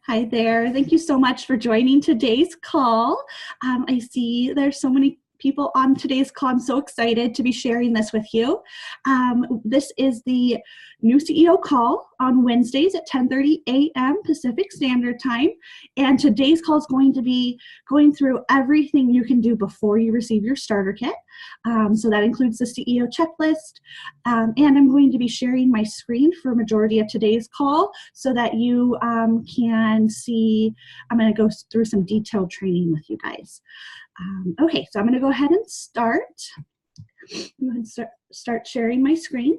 Hi there. Thank you so much for joining today's call. I see there's so many people on today's call. I'm so excited to be sharing this with you. This is the new CEO call on Wednesdays at 10:30 a.m. Pacific Standard Time. And today's call is going to be going through everything you can do before you receive your starter kit. So that includes the CEO checklist. And I'm going to be sharing my screen for a majority of today's call so that you can see. I'm going to go through some detailed training with you guys. Okay, so I'm going to go ahead and start. I'm going to start sharing my screen.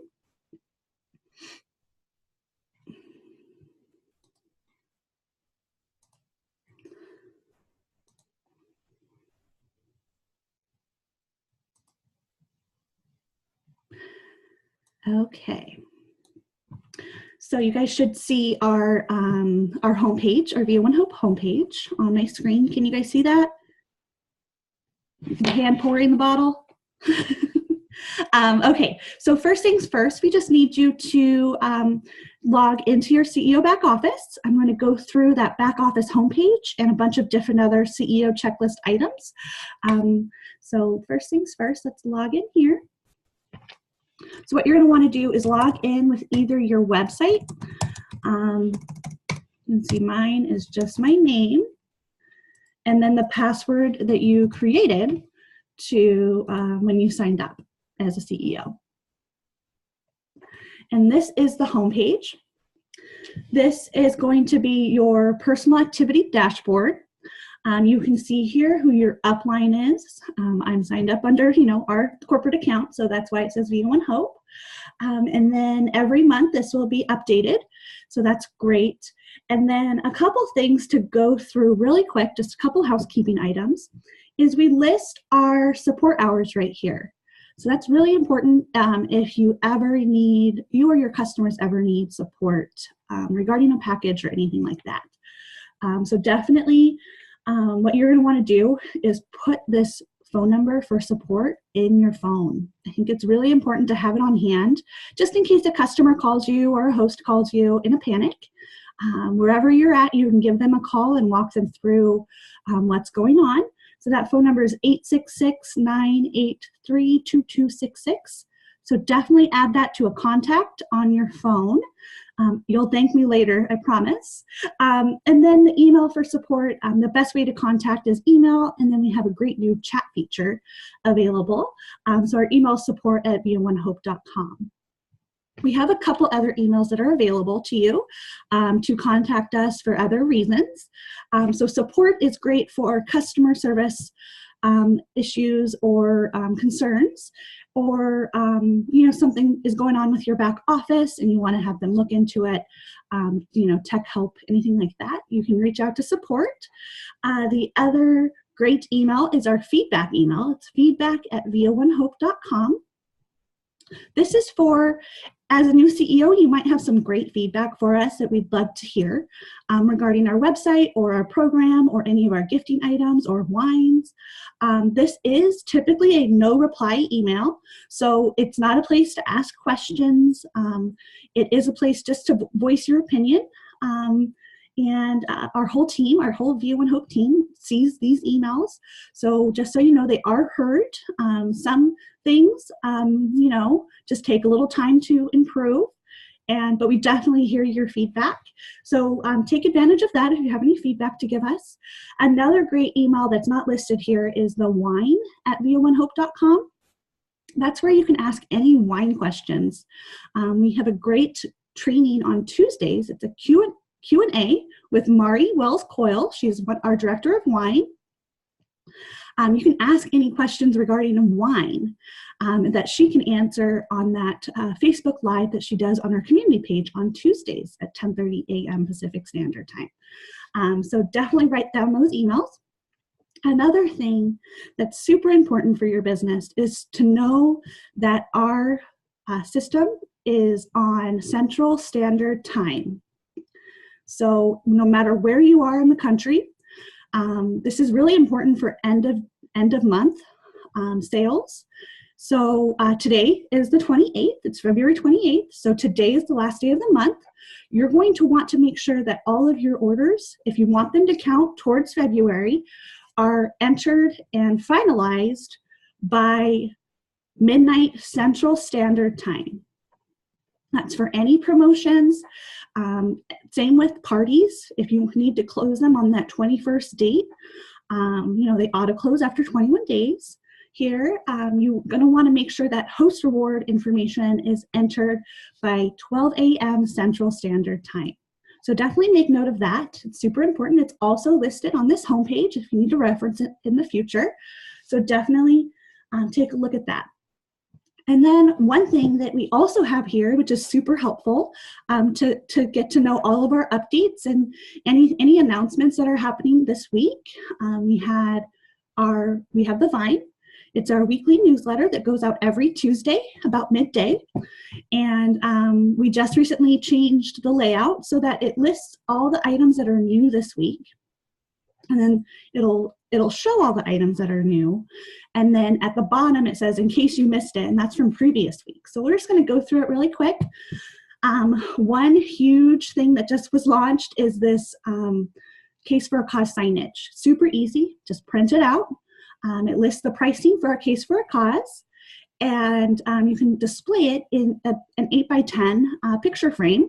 Okay. So you guys should see our homepage, our VO1 Hope homepage on my screen. Can you guys see that? The hand pouring the bottle? Okay, so first things first, we just need you to log into your CEO back office. I'm going to go through that back office homepage and a bunch of different other CEO checklist items. So first things first, let's log in here. So what you're going to want to do is log in with either your website. You can see mine is just my name, and then the password that you created to when you signed up as a CEO. And this is the home page. This is going to be your personal activity dashboard. You can see here who your upline is. I'm signed up under, our corporate account, so that's why it says VO1 Hope. And then every month this will be updated, so that's great. And then a couple things to go through really quick, just a couple housekeeping items, is we list our support hours right here. So that's really important if you ever need, you or your customers ever need support regarding a package or anything like that. So definitely what you're going to want to do is put this phone number for support in your phone. I think it's really important to have it on hand, just in case a customer calls you or a host calls you in a panic. Wherever you're at, you can give them a call and walk them through what's going on. So that phone number is 866-983-2266. So definitely add that to a contact on your phone. You'll thank me later, I promise. And then the email for support, the best way to contact is email, and then we have a great new chat feature available. So our email support at vo1hope.com. We have a couple other emails that are available to you to contact us for other reasons. So support is great for customer service issues or concerns, or something is going on with your back office and you want to have them look into it, tech help, anything like that, you can reach out to support. The other great email is our feedback email. It's feedback@vo1hope.com. This is for, as a new CEO, you might have some great feedback for us that we'd love to hear regarding our website or our program or any of our gifting items or wines. This is typically a no reply email, so it's not a place to ask questions. It is a place just to voice your opinion. And our whole team, our whole VO1 Hope team sees these emails. So just so you know, they are heard. Some things, just take a little time to improve. But we definitely hear your feedback. So take advantage of that if you have any feedback to give us. Another great email that's not listed here is the wine@vo1hope.com. That's where you can ask any wine questions. We have a great training on Tuesdays. It's a Q&A with Mari Wells-Coyle. She's our director of wine. You can ask any questions regarding wine that she can answer on that Facebook Live that she does on her community page on Tuesdays at 10:30 a.m. Pacific Standard Time. So definitely write down those emails. Another thing that's super important for your business is to know that our system is on Central Standard Time. So no matter where you are in the country, this is really important for end of month sales. So today is the 28th. It's February 28th. So today is the last day of the month. You're going to want to make sure that all of your orders, if you want them to count towards February, are entered and finalized by midnight Central Standard Time. That's for any promotions. Same with parties. If you need to close them on that 21st date, they auto close after 21 days. Here, you're going to want to make sure that host reward information is entered by 12 a.m. Central Standard Time. So definitely make note of that. It's super important. It's also listed on this homepage if you need to reference it in the future. So definitely take a look at that. And then one thing that we also have here, which is super helpful to get to know all of our updates and any announcements that are happening this week. We have the Vine. It's our weekly newsletter that goes out every Tuesday about midday. And we just recently changed the layout so that it lists all the items that are new this week. And then it'll show all the items that are new. And then at the bottom, it says, in case you missed it, and that's from previous weeks. So we're just going to go through it really quick. One huge thing that just was launched is this Case for a Cause signage. Super easy, just print it out. It lists the pricing for a case for a cause, and you can display it in an 8x10 picture frame.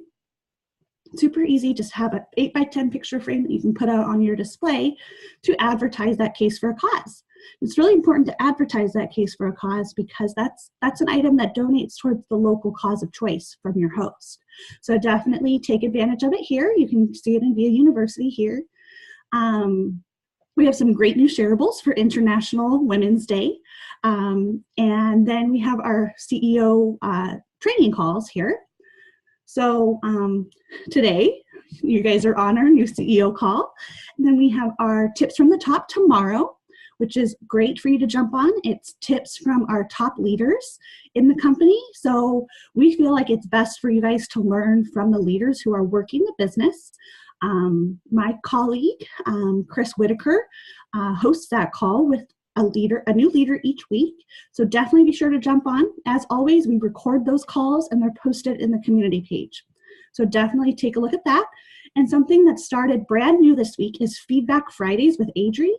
Super easy, just have an 8x10 picture frame that you can put out on your display to advertise that case for a cause. It's really important to advertise that case for a cause because that's an item that donates towards the local cause of choice from your host. So definitely take advantage of it here. You can see it in VIA University here. We have some great new shareables for International Women's Day. And then we have our CEO training calls here. So today, you guys are on our new CEO call. And then we have our tips from the top tomorrow, which is great for you to jump on. It's tips from our top leaders in the company. So we feel like it's best for you guys to learn from the leaders who are working the business. My colleague, Chris Whitaker, hosts that call with a new leader each week. So definitely be sure to jump on. As always, we record those calls and they're posted in the community page. So definitely take a look at that. And something that started brand new this week is Feedback Fridays with Adri.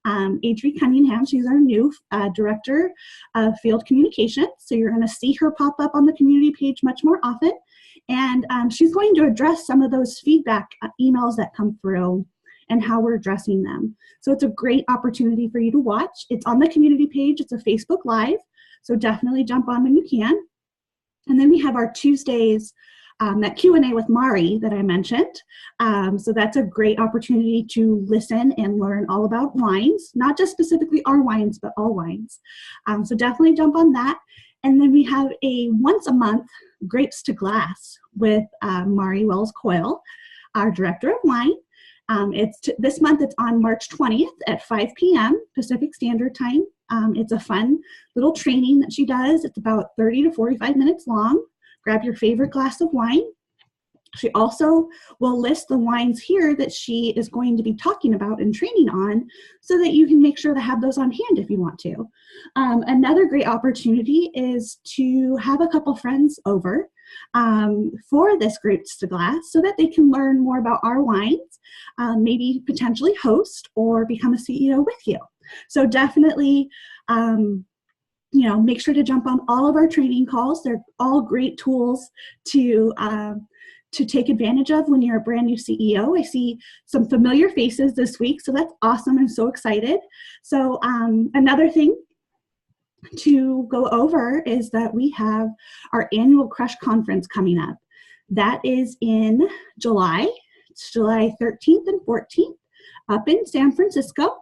Adri Cunningham, she's our new Director of Field Communications. So you're going to see her pop up on the community page much more often. And she's going to address some of those feedback emails that come through and how we're addressing them. So it's a great opportunity for you to watch. It's on the community page. It's a Facebook Live. So definitely jump on when you can. And then we have our Tuesdays, that Q&A with Mari that I mentioned. So that's a great opportunity to listen and learn all about wines, not just specifically our wines, but all wines. So definitely jump on that. And then we have a once a month Grapes to Glass with Mari Wells Coyle, our Director of Wine. This month it's on March 20th at 5 p.m. Pacific Standard Time. It's a fun little training that she does. It's about 30 to 45 minutes long. Grab your favorite glass of wine. She also will list the wines here that she is going to be talking about and training on so that you can make sure to have those on hand if you want to. Another great opportunity is to have a couple friends over for this Grapes to Glass so that they can learn more about our wines, maybe potentially host or become a CEO with you. So definitely, make sure to jump on all of our training calls. They're all great tools to take advantage of when you're a brand new CEO. I see some familiar faces this week, so that's awesome. I'm so excited. So another thing to go over is that we have our annual Crush Conference coming up. That is in July. It's July 13th and 14th up in San Francisco.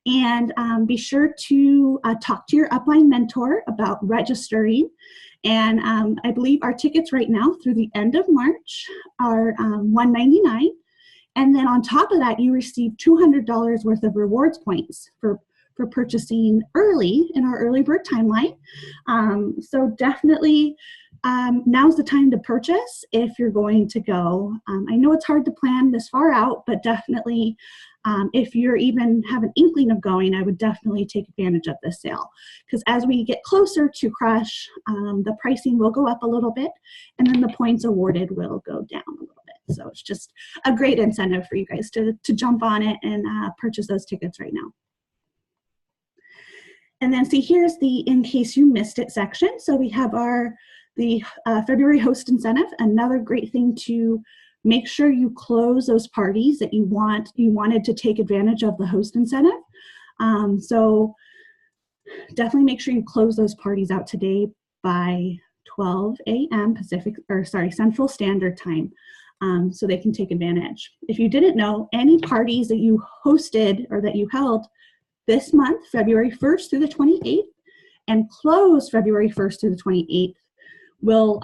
And be sure to talk to your upline mentor about registering. And I believe our tickets right now through the end of March are $199. And then on top of that, you receive $200 worth of rewards points for purchasing early in our early bird timeline. So definitely now's the time to purchase if you're going to go. I know it's hard to plan this far out, but definitely if you're even have an inkling of going, I would definitely take advantage of this sale, because as we get closer to Crush, the pricing will go up a little bit, and then the points awarded will go down a little bit. So it's just a great incentive for you guys to jump on it and purchase those tickets right now. And then see, here's the in case you missed it section. So we have the February host incentive. Another great thing to make sure you close those parties that you wanted to take advantage of the host incentive. So definitely make sure you close those parties out today by 12 a.m. Central Standard Time, so they can take advantage. If you didn't know, any parties that you hosted or that you held this month, February 1st through the 28th, and close February 1st through the 28th, will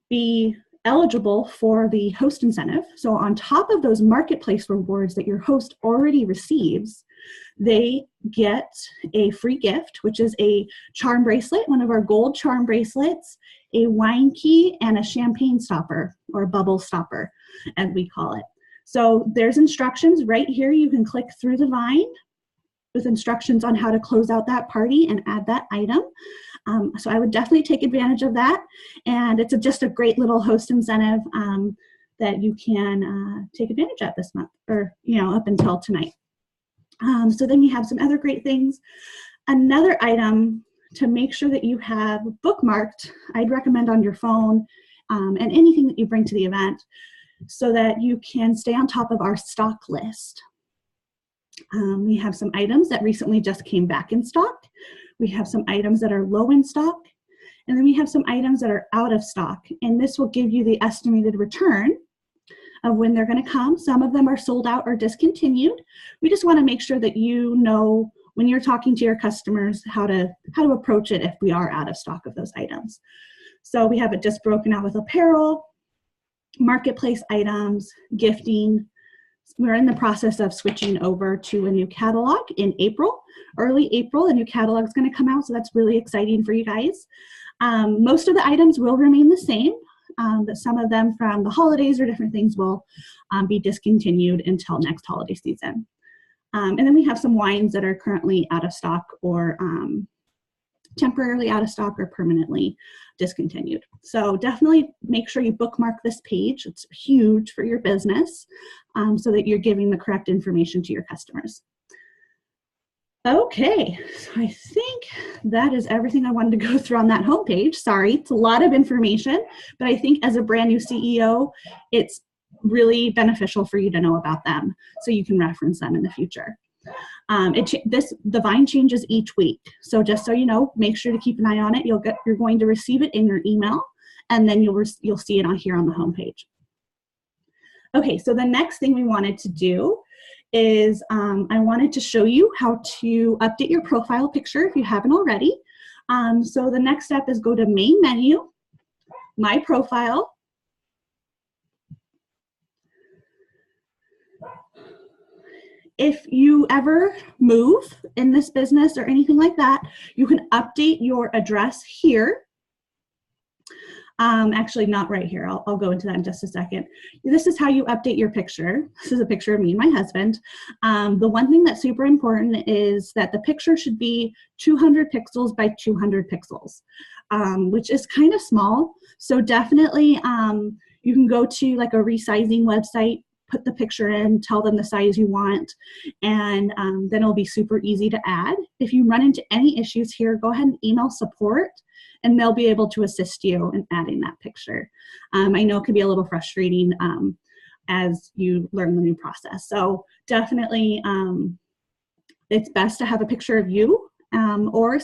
be eligible for the host incentive. So on top of those marketplace rewards that your host already receives, they get a free gift, which is a charm bracelet, one of our gold charm bracelets, a wine key, and a champagne stopper, or bubble stopper, as we call it. So there's instructions right here. You can click through the vine with instructions on how to close out that party and add that item. So I would definitely take advantage of that. And it's just a great little host incentive that you can take advantage of this month, or up until tonight. So then we have some other great things. Another item to make sure that you have bookmarked, I'd recommend on your phone and anything that you bring to the event, so that you can stay on top of our stock list. We have some items that recently just came back in stock. We have some items that are low in stock, and then we have some items that are out of stock. And this will give you the estimated return of when they're going to come. Some of them are sold out or discontinued. We just want to make sure that you know when you're talking to your customers how to approach it if we are out of stock of those items. So we have it just broken out with apparel, marketplace items, gifting. We're in the process of switching over to a new catalog in April. Early April, a new catalog is going to come out, so that's really exciting for you guys. Most of the items will remain the same, but some of them from the holidays or different things will be discontinued until next holiday season. And then we have some wines that are currently out of stock, or temporarily out of stock, or permanently discontinued. So definitely make sure you bookmark this page. It's huge for your business, so that you're giving the correct information to your customers. Okay, so I think that is everything I wanted to go through on that homepage. Sorry, it's a lot of information, but I think as a brand new CEO, it's really beneficial for you to know about them so you can reference them in the future. The Vine changes each week, so just so you know, make sure to keep an eye on it. You're going to receive it in your email, and then you'll see it on here on the homepage. Okay, so the next thing we wanted to do is I wanted to show you how to update your profile picture if you haven't already. So the next step is go to Main Menu, My Profile. If you ever move in this business or anything like that, you can update your address here. Actually, not right here. I'll go into that in just a second. This is how you update your picture. This is a picture of me and my husband. The one thing that's super important is that the picture should be 200 pixels by 200 pixels, which is kind of small. So definitely you can go to like a resizing website, put the picture in, tell them the size you want, and then it'll be super easy to add. If you run into any issues here, go ahead and email support, and they'll be able to assist you in adding that picture. I know it can be a little frustrating as you learn the new process. So definitely it's best to have a picture of you or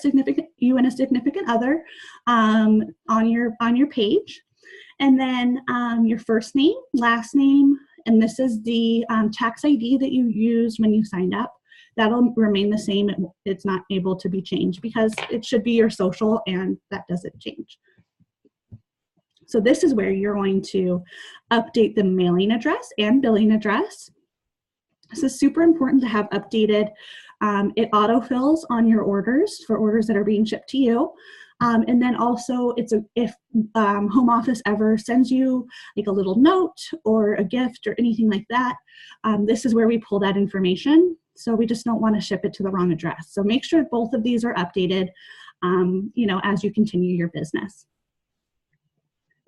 you and a significant other on your page. And then your first name, last name, and this is the tax ID that you used when you signed up. That'll remain the same. It's not able to be changed because it should be your social, and that doesn't change. So this is where you're going to update the mailing address and billing address. This is super important to have updated. It autofills on your orders for orders that are being shipped to you. And then also if home office ever sends you like a little note or a gift or anything like that, this is where we pull that information. So we just don't want to ship it to the wrong address. So make sure both of these are updated, as you continue your business.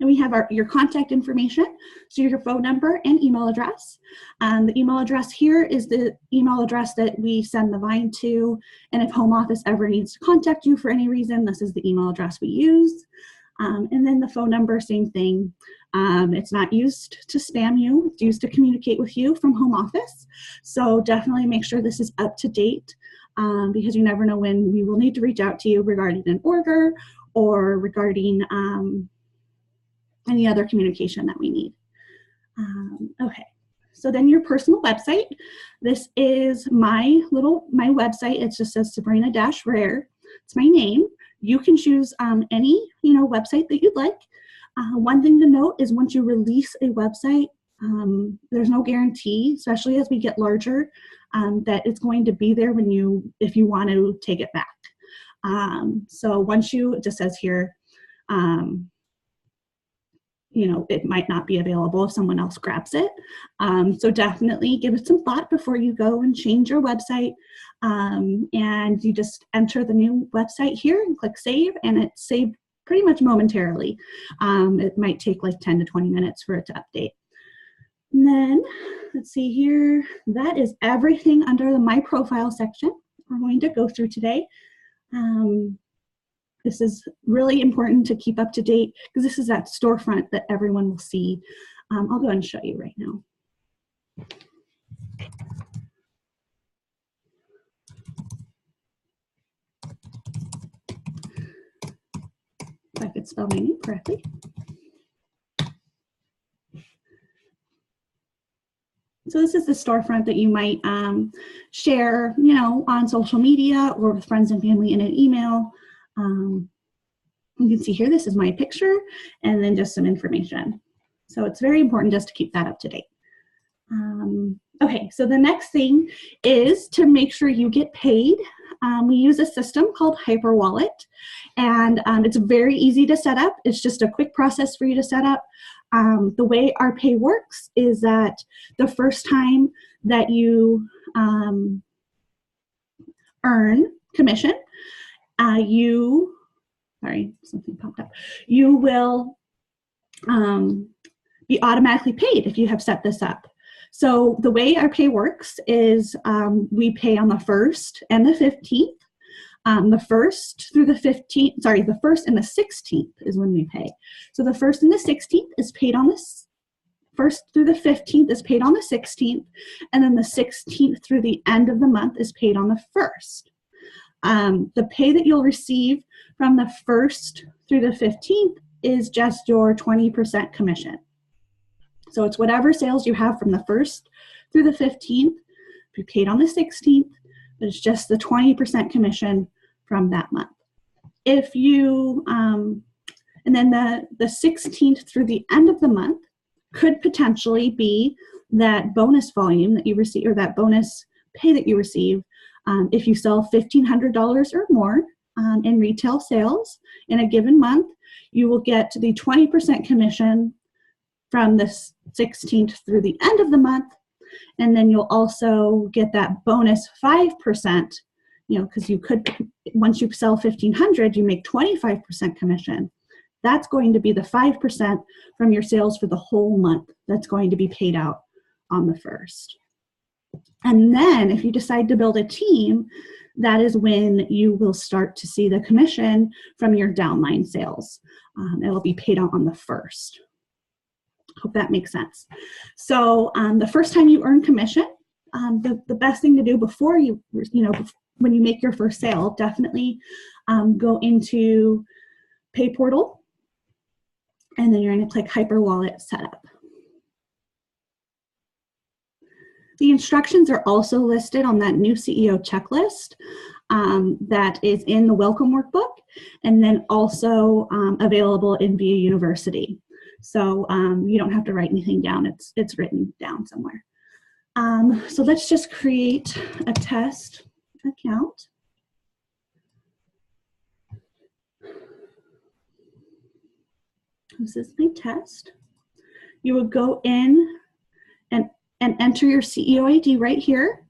And we have your contact information, so your phone number and email address. The email address here is the email address that we send the Vine to, and if home office ever needs to contact you for any reason, this is the email address we use. And then the phone number, same thing. It's not used to spam you, it's used to communicate with you from home office. So definitely make sure this is up to date, because you never know when we will need to reach out to you regarding an order or regarding any other communication that we need. Okay, so then your personal website. This is my website. It just says Sabrina-Rare. It's my name. You can choose any website that you'd like. One thing to note is once you release a website, there's no guarantee, especially as we get larger, that it's going to be there if you want to take it back. So once it just says here, it might not be available if someone else grabs it. So definitely give it some thought before you go and change your website. And you just enter the new website here and click save, and it's saved pretty much momentarily. It might take like 10 to 20 minutes for it to update. And then let's see here. That is everything under the My Profile section we're going to go through today. This is really important to keep up to date because this is that storefront that everyone will see. I'll go ahead and show you right now. If I could spell my name correctly. So this is the storefront that you might share, on social media or with friends and family in an email. You can see here, this is my picture and then just some information. So it's very important just to keep that up to date. Okay, so the next thing is to make sure you get paid. We use a system called Hyperwallet, and it's very easy to set up. It's just a quick process for you to set up. The way our pay works is that the first time that you earn commission, something popped up. You will be automatically paid if you have set this up. So the way our pay works is we pay on the 1st and the 15th. The 1st through the 15th, the 1st and the 16th is when we pay. So the 1st and the 16th is paid on this. 1st through the 15th is paid on the 16th, and then the 16th through the end of the month is paid on the 1st. The pay that you'll receive from the 1st through the 15th is just your 20% commission. So it's whatever sales you have from the 1st through the 15th, be paid on the 16th, but it's just the 20% commission from that month. If you, and then the 16th through the end of the month could potentially be that bonus volume that you receive, or that bonus pay that you receive. If you sell $1,500 or more in retail sales in a given month, you will get the 20% commission from the 16th through the end of the month. And then you'll also get that bonus 5%, because you could, once you sell $1,500, you make 25% commission. That's going to be the 5% from your sales for the whole month. That's going to be paid out on the 1st. And then if you decide to build a team, that is when you will start to see the commission from your downline sales. It'll be paid out on the 1st. Hope that makes sense. So the first time you earn commission, the best thing to do before when you make your first sale, definitely go into Pay Portal, and then you're going to click Hyperwallet Setup. The instructions are also listed on that new CEO checklist that is in the Welcome Workbook, and then also available in VIA University. So you don't have to write anything down. It's written down somewhere. So let's just create a test account. This is my test. You would go in and enter your CEO ID right here.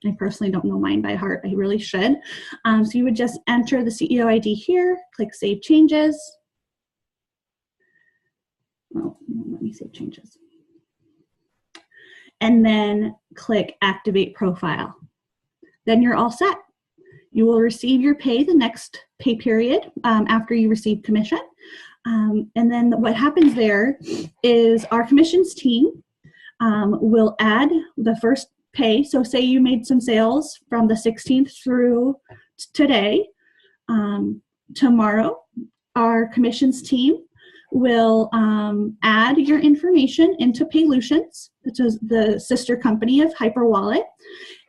I personally don't know mine by heart. I really should. So you would just enter the CEO ID here, click Save Changes. Oh, let me save changes. And then click Activate Profile. Then you're all set. You will receive your pay the next pay period after you receive commission. And then what happens there is our commissions team will add the first pay. So say you made some sales from the 16th through today. Tomorrow, our commissions team will add your information into Paylutions, which is the sister company of HyperWallet,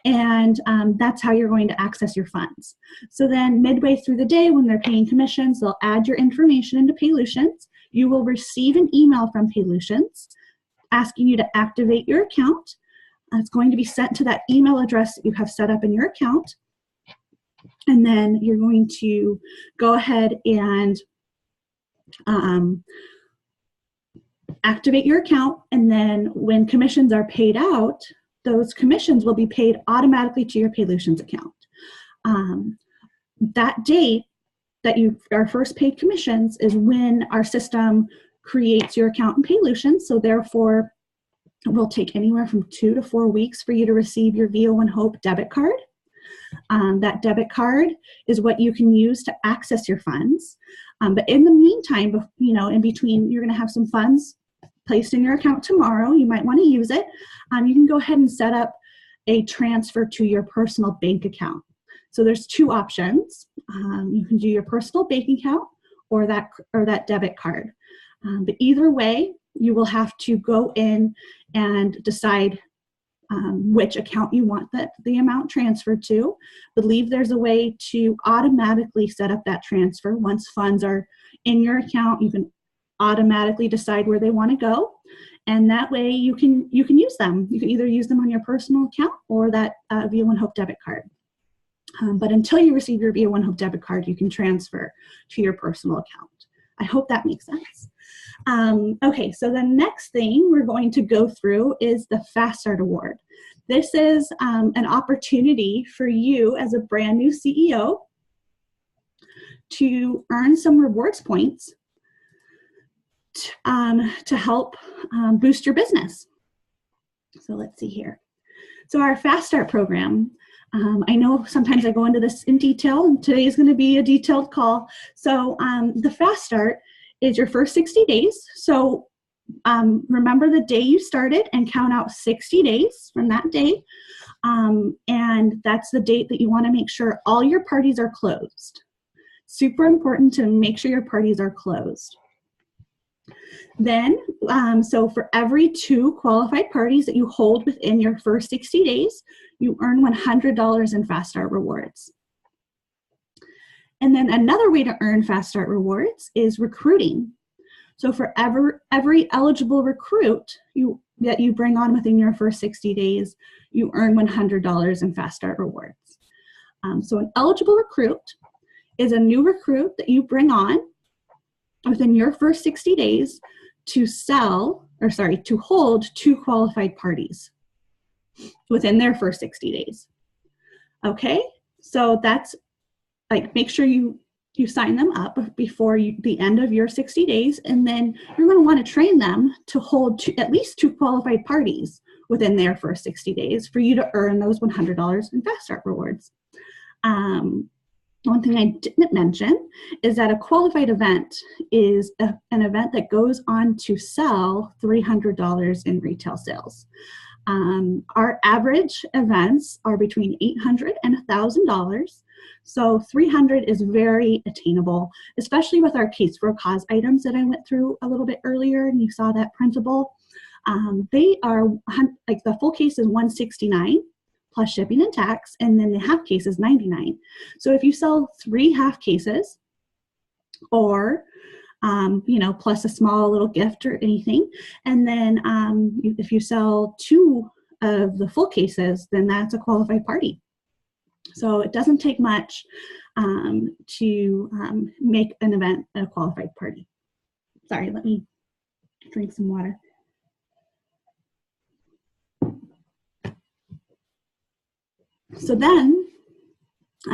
and that's how you're going to access your funds. So then midway through the day when they're paying commissions, they'll add your information into Paylutions. You will receive an email from Paylutions asking you to activate your account. It's going to be sent to that email address that you have set up in your account. And then you're going to go ahead and activate your account. And then when commissions are paid out, those commissions will be paid automatically to your Paylutions account. That date that you are first paid commissions is when our system creates your account in Paylutions. So therefore, it will take anywhere from 2 to 4 weeks for you to receive your VO1 Hope debit card. That debit card is what you can use to access your funds. But in the meantime, in between, you're going to have some funds placed in your account tomorrow. You might want to use it. You can go ahead and set up a transfer to your personal bank account. So there's two options. You can do your personal bank account or that debit card. But either way, you will have to go in and decide which account you want the amount transferred to. I believe there's a way to automatically set up that transfer. Once funds are in your account, you can automatically decide where they want to go. And that way you can use them. You can either use them on your personal account or that VO1 Hope debit card. But until you receive your VO1 Hope debit card, you can transfer to your personal account. I hope that makes sense. Okay, so the next thing we're going to go through is the Fast Start Award. This is an opportunity for you as a brand new CEO to earn some rewards points to help boost your business. So let's see here. So our Fast Start program, I know sometimes I go into this in detail, and today is going to be a detailed call. So the Fast Start is your first 60 days. So remember the day you started and count out 60 days from that day. And that's the date that you want to make sure all your parties are closed. Super important to make sure your parties are closed. Then, so for every 2 qualified parties that you hold within your first 60 days, you earn $100 in Fast Start rewards. And then another way to earn Fast Start rewards is recruiting. So for every eligible recruit that you bring on within your first 60 days, you earn $100 in Fast Start rewards. So an eligible recruit is a new recruit that you bring on within your first 60 days to hold 2 qualified parties within their first 60 days. Okay, so that's make sure you sign them up before the end of your 60 days, and then you're going to want to train them to hold at least 2 qualified parties within their first 60 days for you to earn those $100 in Fast Start rewards. One thing I didn't mention is that a qualified event is an event that goes on to sell $300 in retail sales. Our average events are between $800 and $1,000. So $300 is very attainable, especially with our Case for a Cause items that I went through a little bit earlier, and you saw that printable. They are the full case is $169 plus shipping and tax, and then the half case is $99. So if you sell 3 half cases, or plus a small little gift or anything, and then if you sell 2 of the full cases, then that's a qualified party. So it doesn't take much to make an event a qualified party. Sorry, let me drink some water. So then,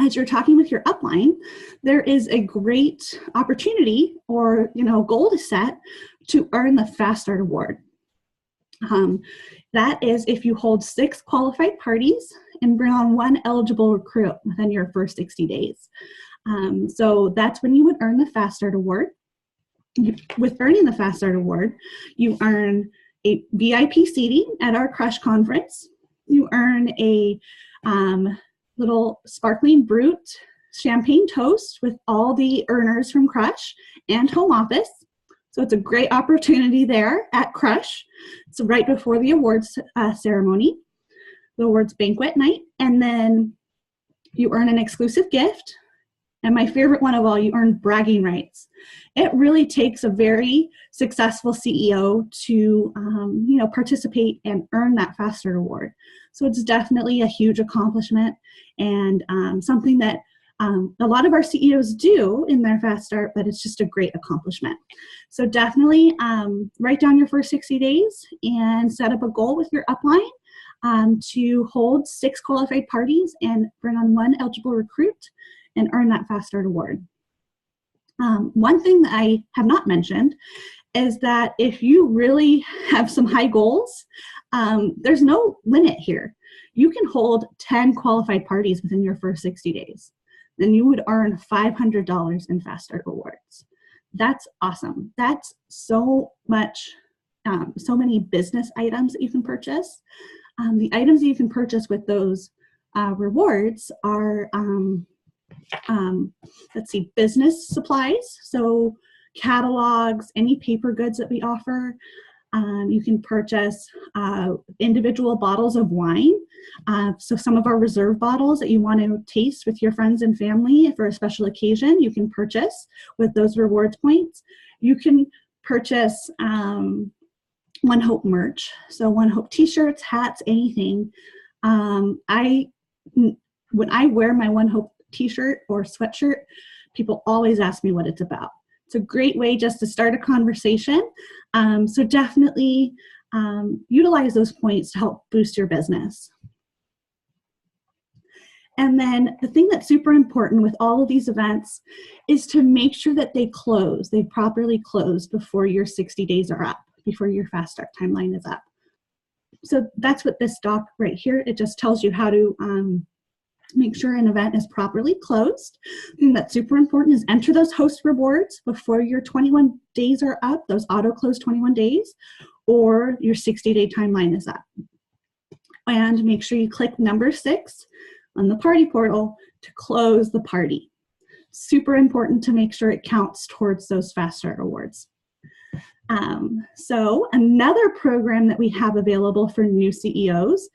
as you're talking with your upline, there is a great opportunity or goal to set to earn the Fast Start Award. That is if you hold 6 qualified parties and bring on 1 eligible recruit within your first 60 days. So that's when you would earn the Fast Start Award. With earning the Fast Start Award, you earn a VIP seating at our Crush conference. You earn a little sparkling brut champagne toast with all the earners from Crush and home office. So it's a great opportunity there at Crush. It's right before the awards ceremony, the awards banquet night. And then you earn an exclusive gift. And my favorite one of all, you earn bragging rights. It really takes a very successful CEO to participate and earn that Fast Start Award. So it's definitely a huge accomplishment and something that a lot of our CEOs do in their Fast Start, but it's just a great accomplishment. So definitely write down your first 60 days and set up a goal with your upline to hold 6 qualified parties and bring on 1 eligible recruit and earn that Fast Start Award. One thing that I have not mentioned is that if you really have some high goals, there's no limit here. You can hold 10 qualified parties within your first 60 days. Then you would earn $500 in Fast Start Awards. That's awesome. That's so much, so many business items that you can purchase. The items that you can purchase with those rewards are, let's see, business supplies. So catalogs, any paper goods that we offer. You can purchase individual bottles of wine. So some of our reserve bottles that you want to taste with your friends and family for a special occasion, you can purchase with those rewards points. You can purchase One Hope merch. So One Hope t-shirts, hats, anything. When I wear my One Hope t-shirt or sweatshirt, people always ask me what it's about. It's a great way just to start a conversation. So definitely utilize those points to help boost your business. And then the thing that's super important with all of these events is to make sure that they properly close before your 60 days are up, before your Fast Start timeline is up. So that's what this doc right here, it just tells you how to make sure an event is properly closed. The thing that's super important is enter those host rewards before your 21 days are up, those auto-close 21 days, or your 60-day timeline is up. And make sure you click number 6 on the party portal to close the party. Super important to make sure it counts towards those Fast Start Awards. So another program that we have available for new CEOs,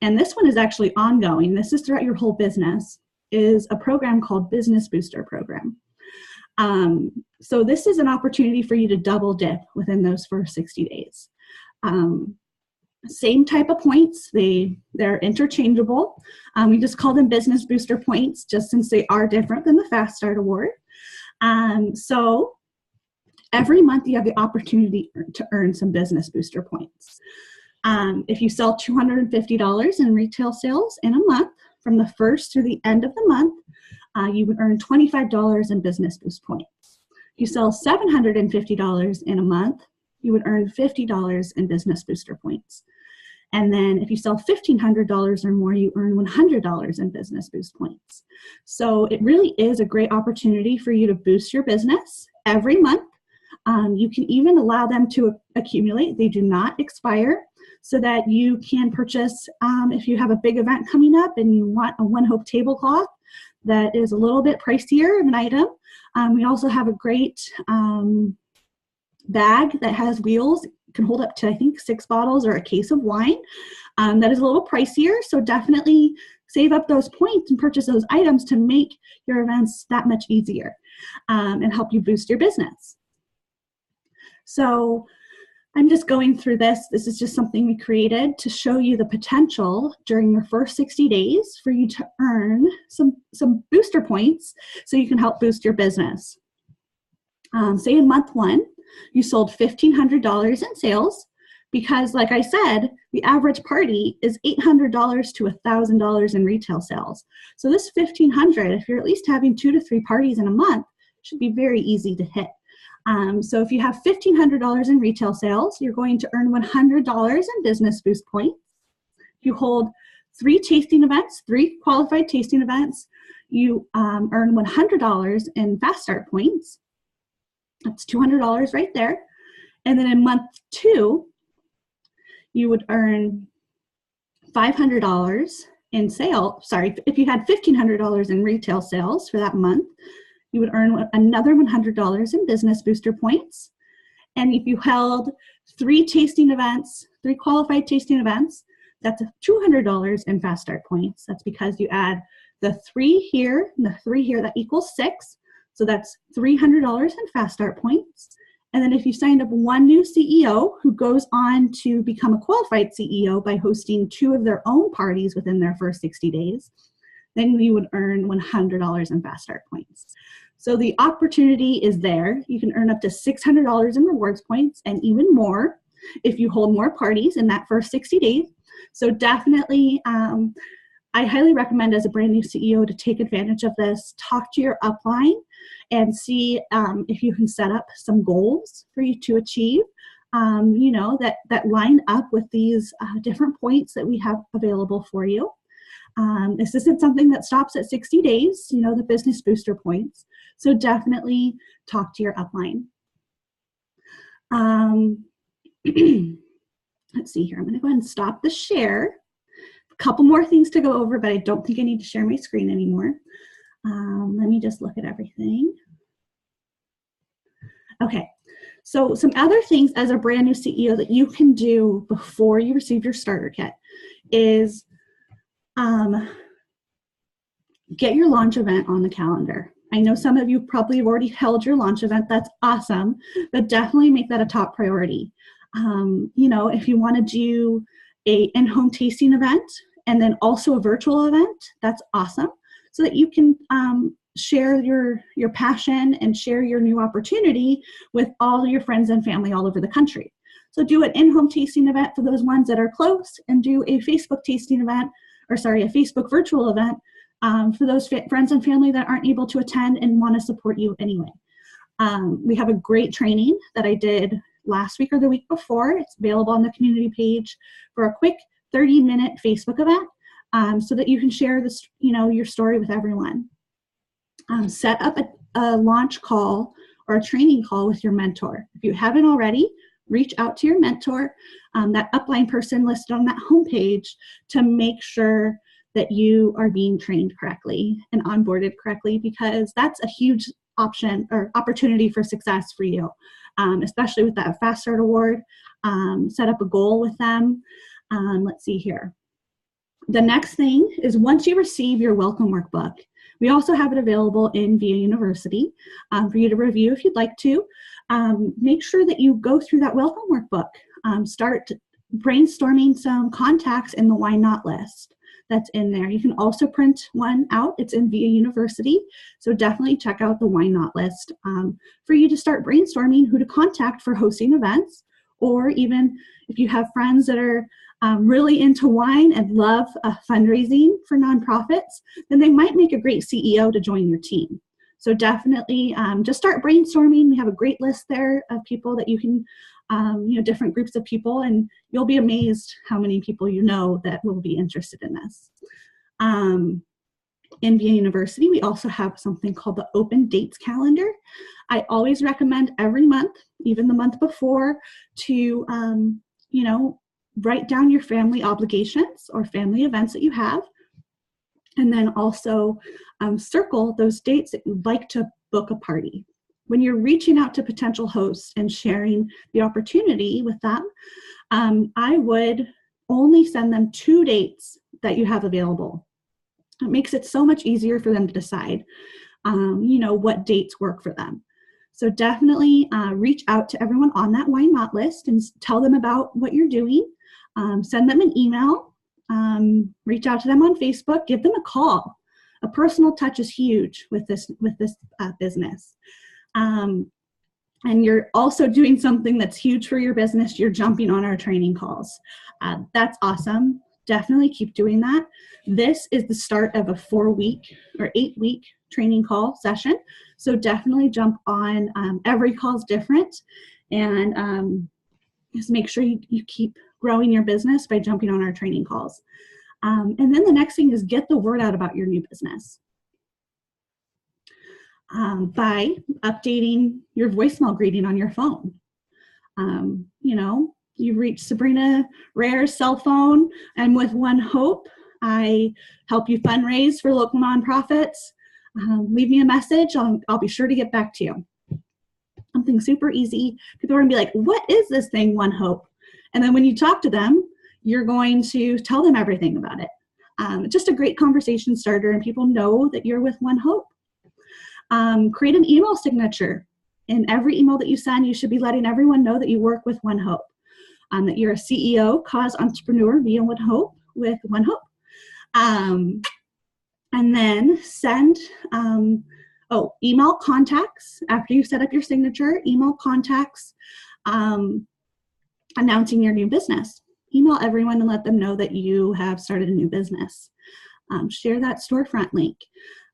and this one is actually ongoing, this is throughout your whole business, is a program called Business Booster Program. So this is an opportunity for you to double dip within those first 60 days. Same type of points, they're interchangeable. We just call them Business Booster points just since they are different than the Fast Start Award. So every month you have the opportunity to earn some Business Booster points. If you sell $250 in retail sales in a month, from the first through the end of the month, you would earn $25 in Business Boost points. If you sell $750 in a month, you would earn $50 in Business Booster points. And then if you sell $1,500 or more, you earn $100 in Business Boost points. So it really is a great opportunity for you to boost your business every month. You can even allow them to accumulate. They do not expire, so that you can purchase, if you have a big event coming up and you want a One Hope tablecloth that is a little bit pricier of an item. We also have a great bag that has wheels, can hold up to, I think, 6 bottles or a case of wine. That is a little pricier, so definitely save up those points and purchase those items to make your events that much easier and help you boost your business. So I'm just going through this. This is just something we created to show you the potential during your first 60 days for you to earn some booster points so you can help boost your business. Say in month 1, you sold $1,500 in sales, because like I said, the average party is $800 to $1,000 in retail sales. So this $1,500, if you're at least having 2 to 3 parties in a month, should be very easy to hit. So if you have $1,500 in retail sales, you're going to earn $100 in Business Boost points. If you hold 3 tasting events, 3 qualified tasting events, you earn $100 in Fast Start points. That's $200 right there. And then in month 2, you would earn $500 in if you had $1,500 in retail sales for that month, you would earn another $100 in Business Booster points. And if you held 3 tasting events, 3 qualified tasting events, that's $200 in Fast Start points. That's because you add the 3 here and the 3 here, that equals 6. So that's $300 in Fast Start points. And then if you signed up 1 new CEO who goes on to become a qualified CEO by hosting 2 of their own parties within their first 60 days, then you would earn $100 in Fast Start points. So the opportunity is there. You can earn up to $600 in rewards points and even more if you hold more parties in that first 60 days. So definitely, I highly recommend as a brand new CEO to take advantage of this. Talk to your upline and see if you can set up some goals for you to achieve, that line up with these different points that we have available for you. This isn't something that stops at 60 days, the Business Booster points. So definitely talk to your upline. Let's see here. I'm going to go ahead and stop the share. A couple more things to go over, but I don't think I need to share my screen anymore. Let me just look at everything. Okay, so some other things as a brand new CEO that you can do before you receive your starter kit is get your launch event on the calendar. I know some of you probably have already held your launch event. That's awesome, but definitely make that a top priority. If you want to do a in-home tasting event and then also a virtual event, that's awesome, so that you can share your passion and share your new opportunity with all your friends and family all over the country. So do an in-home tasting event for those ones that are close, and do a Facebook tasting event, a Facebook virtual event for those friends and family that aren't able to attend and want to support you anyway. We have a great training that I did last week or the week before. It's available on the community page for a quick 30-minute Facebook event, so that you can share this, your story with everyone. Set up a launch call or a training call with your mentor. If you haven't already, reach out to your mentor, that upline person listed on that homepage, to make sure that you are being trained correctly and onboarded correctly, because that's a huge option or opportunity for success for you, especially with that Fast Start Award. Set up a goal with them. Let's see here. The next thing is, once you receive your welcome workbook, we also have it available in VIA University for you to review if you'd like to. Make sure that you go through that welcome workbook. Start brainstorming some contacts in the Why Not list that's in there. You can also print one out. It's in VIA University. So definitely check out the Why Not list for you to start brainstorming who to contact for hosting events, or even if you have friends that are really into wine and love fundraising for nonprofits, then they might make a great CEO to join your team. So definitely just start brainstorming. We have a great list there of people that you can, different groups of people, and you'll be amazed how many people that will be interested in this. In VIA University, we also have something called the Open Dates Calendar. I always recommend every month, even the month before, to, write down your family obligations or family events that you have, and then also circle those dates that you'd like to book a party. When you're reaching out to potential hosts and sharing the opportunity with them, I would only send them 2 dates that you have available. It makes it so much easier for them to decide, what dates work for them. So definitely reach out to everyone on that Why Not list and tell them about what you're doing. Send them an email, reach out to them on Facebook, give them a call. A personal touch is huge with this business. and you're also doing something that's huge for your business, you're jumping on our training calls. That's awesome. Definitely keep doing that. This is the start of a 4-week or 8-week training call session. So definitely jump on. Every call is different. And just make sure you keep growing your business by jumping on our training calls. And then the next thing is get the word out about your new business. By updating your voicemail greeting on your phone. You've reached Sabrina Rare's cell phone. I'm with One Hope. I help you fundraise for local nonprofits. Leave me a message. I'll be sure to get back to you. Something super easy. People are going to be like, what is this thing, One Hope? And then when you talk to them, you're going to tell them everything about it. Just a great conversation starter, and people know that you're with One Hope. Create an email signature. In every email that you send, you should be letting everyone know that you work with One Hope, that you're a CEO, cause entrepreneur via One Hope with One Hope. And then send email contacts after you set up your signature, email contacts announcing your new business. Email everyone and let them know that you have started a new business. Share that storefront link.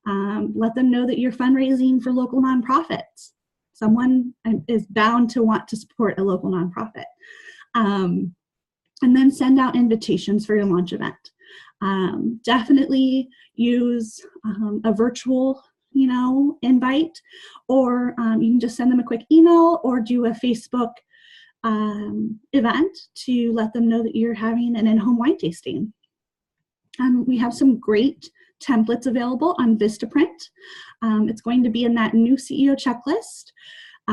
Let them know that you're fundraising for local nonprofits. Someone is bound to want to support a local nonprofit. And then send out invitations for your launch event. Definitely use a virtual, invite, or you can just send them a quick email or do a Facebook event to let them know that you're having an in-home wine tasting. We have some great templates available on Vistaprint. It's going to be in that new CEO checklist.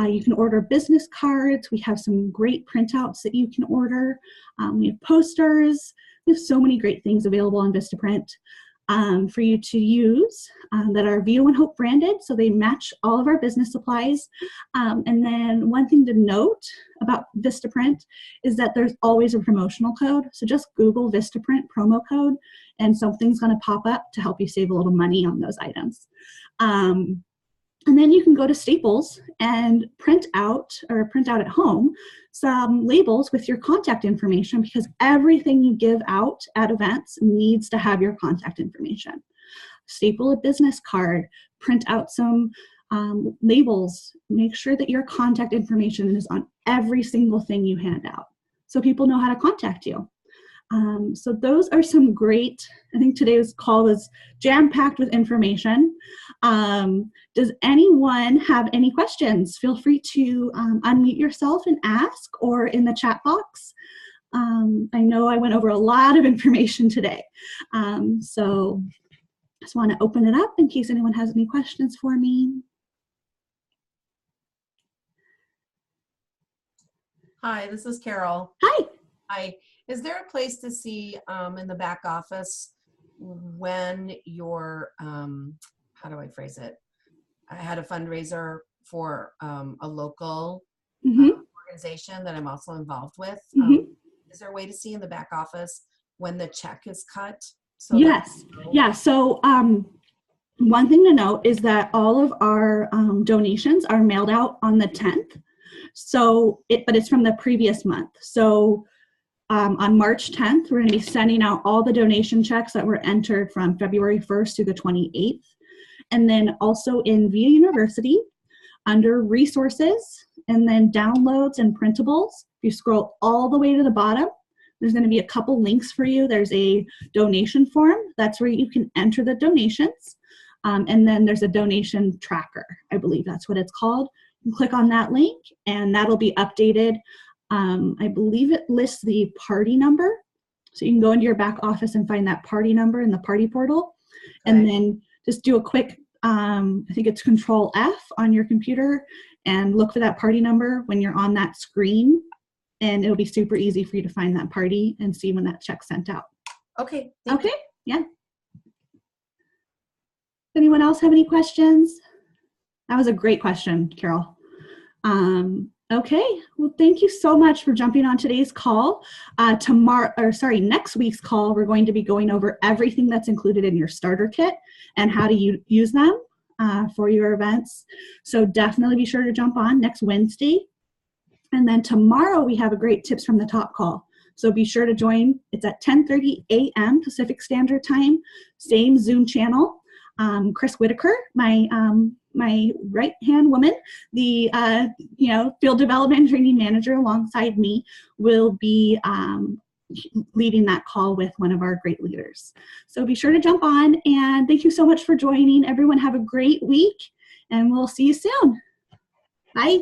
You can order business cards. We have some great printouts that you can order. We have posters. We have so many great things available on Vistaprint for you to use that are Via One Hope branded, so they match all of our business supplies. And then one thing to note about Vistaprint is that there's always a promotional code. So just Google Vistaprint promo code, and something's going to pop up to help you save a little money on those items. And then you can go to Staples and print out at home some labels with your contact information, because everything you give out at events needs to have your contact information. Staple a business card, print out some labels, make sure that your contact information is on every single thing you hand out so people know how to contact you. So those are some great, I think today's call was jam-packed with information. Does anyone have any questions? Feel free to unmute yourself and ask, or in the chat box. I know I went over a lot of information today. So just want to open it up in case anyone has any questions for me. Hi, this is Carol. Hi. Hi. Is there a place to see in the back office when you're, how do I phrase it? I had a fundraiser for a local organization that I'm also involved with. Is there a way to see in the back office when the check is cut? So yes. Yeah. So one thing to note is that all of our donations are mailed out on the 10th. So but it's from the previous month. So on March 10th, we're going to be sending out all the donation checks that were entered from February 1st to the 28th. And then also in Via University, under resources, and then downloads and printables, if you scroll all the way to the bottom, there's going to be a couple links for you. There's a donation form. That's where you can enter the donations. And then there's a donation tracker. I believe that's what it's called. You can click on that link, and that'll be updated. I believe it lists the party number. So you can go into your back office and find that party number in the party portal. Okay. And then just do a quick, I think it's Control F on your computer, and look for that party number when you're on that screen. And it'll be super easy for you to find that party and see when that check's sent out. Okay. Okay. Yeah. Anyone else have any questions? That was a great question, Carol. Okay, well, thank you so much for jumping on today's call. Next week's call, we're going to be going over everything that's included in your starter kit and how to use them. for your events. So definitely be sure to jump on next Wednesday. And then tomorrow we have a great Tips from the Top call. So be sure to join. It's at 10:30 a.m. Pacific Standard Time, same Zoom channel. Chris Whitaker, my right-hand woman, the field development and training manager alongside me, will be leading that call with one of our great leaders. So be sure to jump on, and thank you so much for joining. Everyone have a great week, and we'll see you soon. Bye.